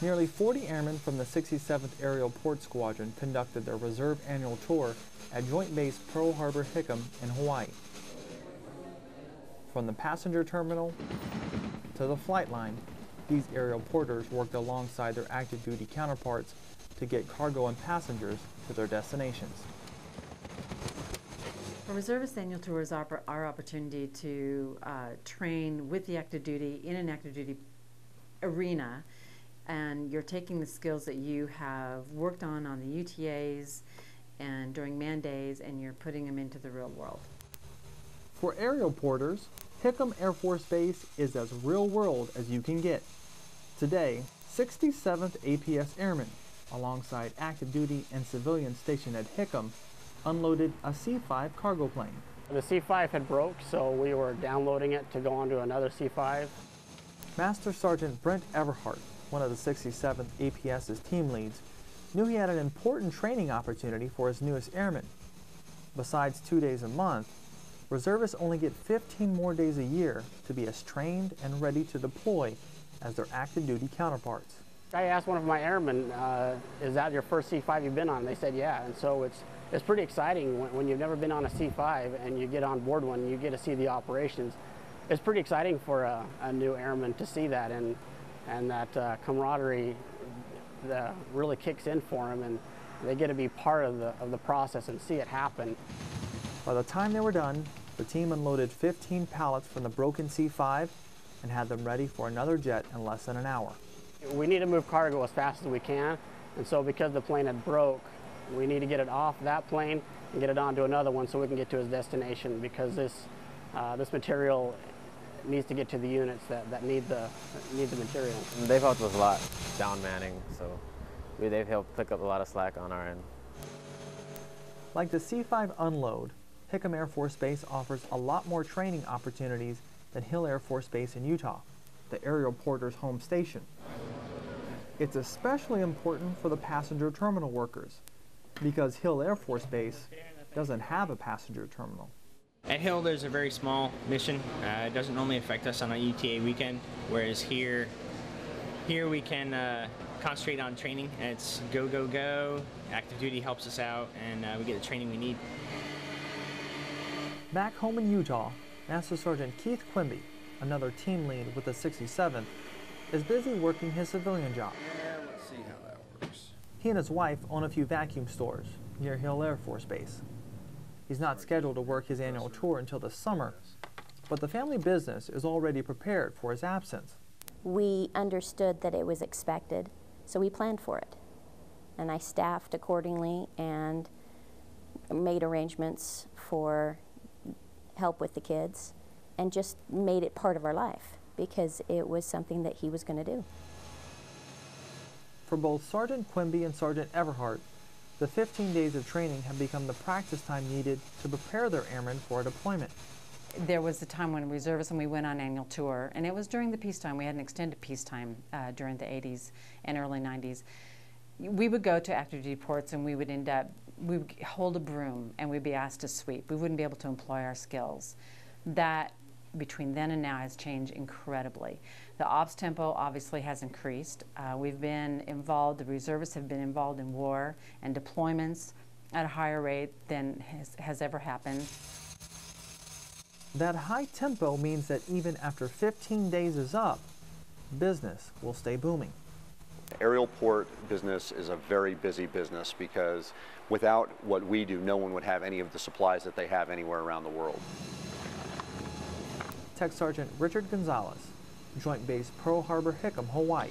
Nearly 40 airmen from the 67th Aerial Port Squadron conducted their reserve annual tour at Joint Base Pearl Harbor Hickam in Hawaii. From the passenger terminal to the flight line, these aerial porters worked alongside their active duty counterparts to get cargo and passengers to their destinations. A reservist annual tour is our opportunity to train with the active duty in an active duty arena, and you're taking the skills that you have worked on the UTAs and during man days, and you're putting them into the real world. For aerial porters, Hickam Air Force Base is as real world as you can get. Today, 67th APS Airmen, alongside active duty and civilians stationed at Hickam, unloaded a C-5 cargo plane. The C-5 had broke, so we were downloading it to go onto another C-5. Master Sergeant Brent Everhart, one of the 67th APS's team leads, knew he had an important training opportunity for his newest airmen. Besides 2 days a month, reservists only get 15 more days a year to be as trained and ready to deploy as their active duty counterparts. I asked one of my airmen, is that your first C-5 you've been on? They said, yeah, and so it's pretty exciting when you've never been on a C-5 and you get on board one and you get to see the operations. It's pretty exciting for a new airman to see that, and that camaraderie really kicks in for them, and they get to be part of the process and see it happen. By the time they were done, the team unloaded 15 pallets from the broken C-5 and had them ready for another jet in less than an hour. We need to move cargo as fast as we can, and so because the plane had broke, we need to get it off that plane and get it onto another one so we can get to its destination, because this material needs to get to the units that need the material. They've helped with a lot, down manning, so they've helped pick up a lot of slack on our end. Like the C-5 unload, Hickam Air Force Base offers a lot more training opportunities than Hill Air Force Base in Utah, the aerial porter's home station. It's especially important for the passenger terminal workers, because Hill Air Force Base doesn't have a passenger terminal. At Hill, there's a very small mission. It doesn't normally affect us on a UTA weekend, whereas here we can concentrate on training, and it's go, go, go. Active duty helps us out, and we get the training we need. Back home in Utah, Master Sergeant Keith Quimby, another team lead with the 67th, is busy working his civilian job. Let's see how that works. He and his wife own a few vacuum stores near Hill Air Force Base. He's not scheduled to work his annual tour until the summer, but the family business is already prepared for his absence. We understood that it was expected, so we planned for it. And I staffed accordingly and made arrangements for help with the kids and just made it part of our life because it was something that he was going to do. For both Sergeant Quimby and Sergeant Everhart, the 15 days of training have become the practice time needed to prepare their airmen for a deployment. There was a time when reservists and we went on annual tour, and it was during the peacetime. We had an extended peacetime during the 80s and early 90s. We would go to active duty ports and we would hold a broom and we'd be asked to sweep. We wouldn't be able to employ our skills. That, between then and now, has changed incredibly. The ops tempo obviously has increased. We've been involved, the reservists have been involved in war and deployments at a higher rate than has ever happened. That high tempo means that even after 15 days is up, business will stay booming. Aerial port business is a very busy business because without what we do, no one would have any of the supplies that they have anywhere around the world. Tech Sergeant Richard Gonzales, Joint Base Pearl Harbor Hickam, Hawaii,